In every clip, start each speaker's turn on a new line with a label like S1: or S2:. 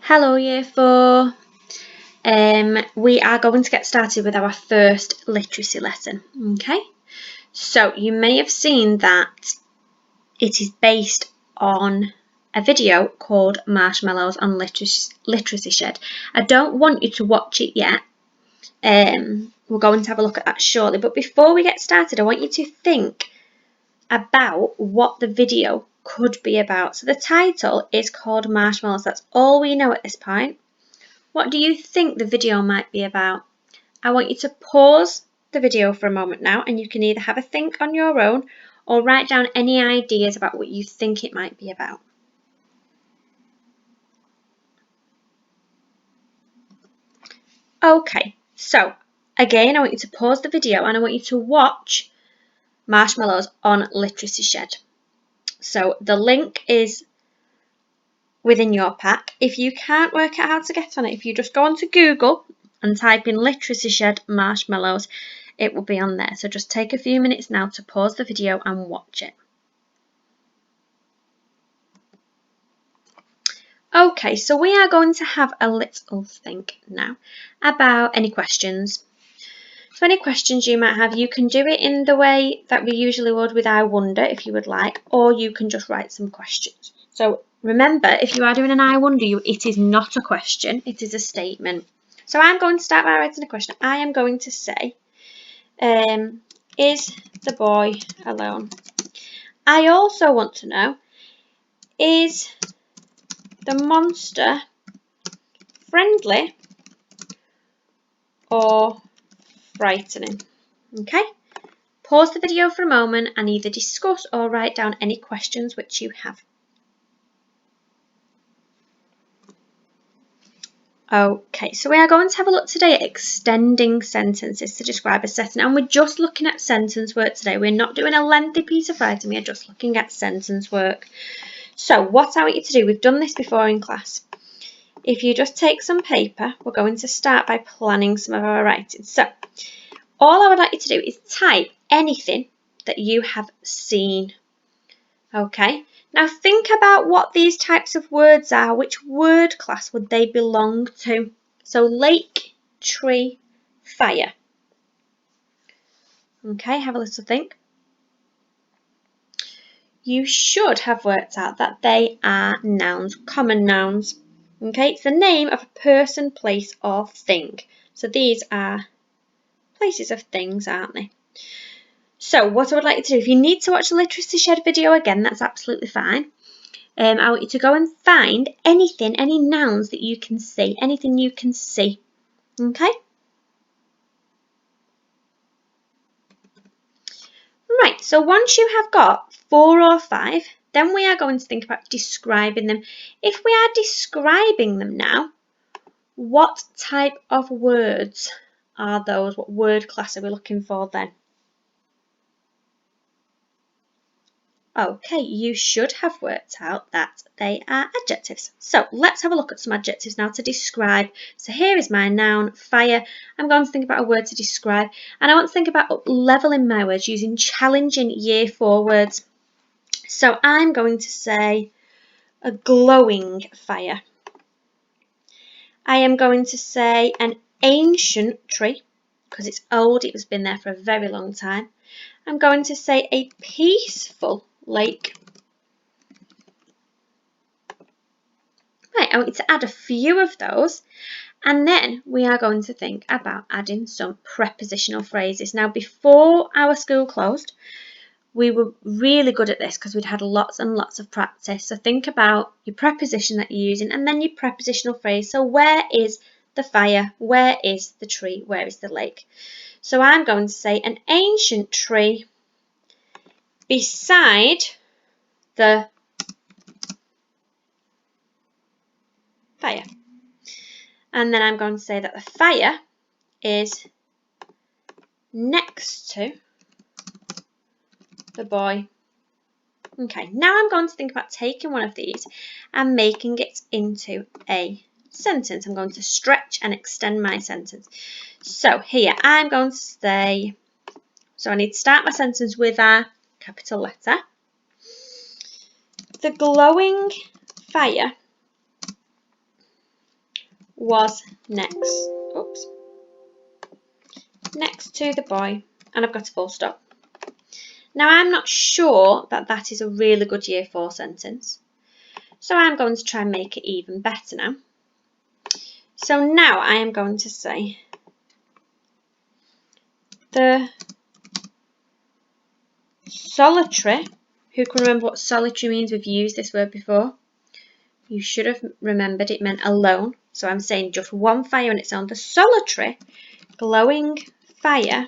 S1: Hello Year 4. We are going to get started with our first literacy lesson. Okay, so you may have seen that it is based on a video called Marshmallows on Literacy Shed. I don't want you to watch it yet. We're going to have a look at that shortly, but before we get started I want you to think about what the video could be about. So the title is called Marshmallows. That's all we know at this point. What do you think the video might be about? I want you to pause the video for a moment now, and you can either have a think on your own or write down any ideas about what you think it might be about. Okay, so again, I want you to pause the video and I want you to watch Marshmallows on Literacy Shed. So the link is within your pack. If you can't work out how to get on it, if you just go onto Google and type in Literacy Shed Marshmallows, it will be on there. So just take a few minutes now to pause the video and watch it. Okay, so we are going to have a little think now about any questions. So any questions you might have, you can do it in the way that we usually would with I wonder if you would like, or you can just write some questions. So remember, if you are doing an I wonder, it is not a question, it is a statement. So I'm going to start by writing a question. I am going to say, is the boy alone? I also want to know, is the monster friendly or frightening? Okay, pause the video for a moment and either discuss or write down any questions which you have. Okay, so we are going to have a look today at extending sentences to describe a setting, and we're just looking at sentence work today. We're not doing a lengthy piece of writing, we are just looking at sentence work. So what I want you to do, we've done this before in class. If you just take some paper, we're going to start by planning some of our writing. So all I would like you to do is type anything that you have seen. Okay, now think about what these types of words are. Which word class would they belong to? So lake, tree, fire. Okay, have a little think. You should have worked out that they are nouns, common nouns. Okay, it's the name of a person, place or thing. So these are places of things, aren't they? So what I would like you to do, if you need to watch the Literacy Shed video again, that's absolutely fine. I want you to go and find anything, any nouns that you can see, anything you can see. Okay? Right, so once you have got 4 or 5, then we are going to think about describing them. If we are describing them now, what type of words are those? What word class are we looking for then? Okay, you should have worked out that they are adjectives. So let's have a look at some adjectives now to describe. So here is my noun, fire. I'm going to think about a word to describe, and I want to think about up-leveling my words using challenging year 4 words. So I'm going to say a glowing fire. I am going to say an ancient tree, because it's old, it has been there for a very long time. I'm going to say a peaceful lake. Right, I want you to add a few of those, and then we are going to think about adding some prepositional phrases. Now, before our school closed, we were really good at this because we'd had lots and lots of practice. So think about your preposition that you're using and then your prepositional phrase. So where is the fire? Where is the tree? Where is the lake? So I'm going to say an ancient tree beside the fire. And then I'm going to say that the fire is next to the boy. Okay, now I'm going to think about taking one of these and making it into a sentence. I'm going to stretch and extend my sentence. So here I'm going to say, so I need to start my sentence with a capital letter. The glowing fire was next to the boy, and I've got a full stop. Now I'm not sure that that is a really good year 4 sentence, so I'm going to try and make it even better now. So now I am going to say the solitary. Who can remember what solitary means? We've used this word before. You should have remembered it meant alone. So I'm saying just one fire on its own. The solitary glowing fire.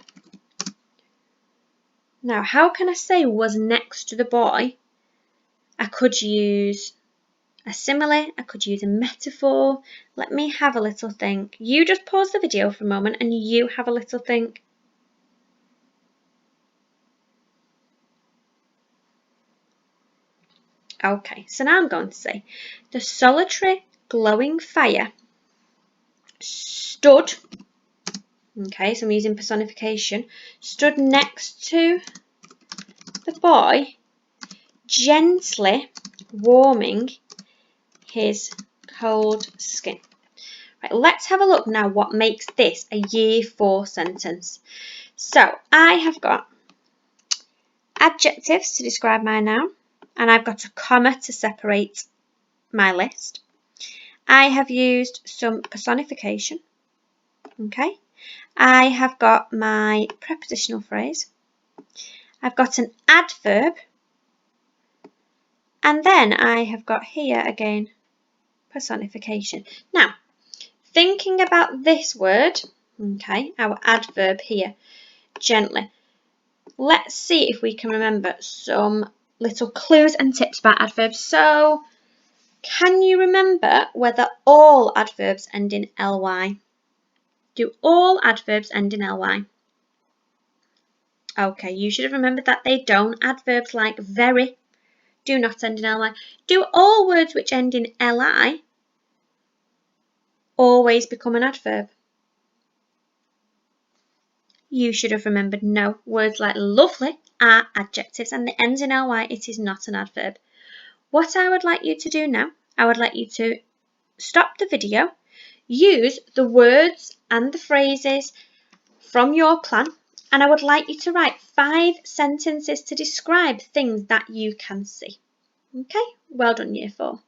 S1: Now, how can I say was next to the boy? I could use a simile. I could use a metaphor. Let me have a little think. You just pause the video for a moment and you have a little think. Okay, so now I'm going to say the solitary glowing fire stood, okay, so I'm using personification, stood next to the boy, gently warming his cold skin. Right, let's have a look now what makes this a year 4 sentence. So I have got adjectives to describe my noun, and I've got a comma to separate my list. I have used some personification, okay. I have got my prepositional phrase. I've got an adverb, and then I have got here again personification. Now, thinking about this word, okay, our adverb here, gently. Let's see if we can remember some little clues and tips about adverbs. So, can you remember whether all adverbs end in ly? Do all adverbs end in ly? Okay, you should have remembered that they don't. Adverbs like very do not end in ly. Do all words which end in li always become an adverb? You should have remembered no. Words like lovely are adjectives and it ends in ly. It is not an adverb. What I would like you to do now, I would like you to stop the video, use the words and the phrases from your plan, and I would like you to write 5 sentences to describe things that you can see. Okay, well done, year 4.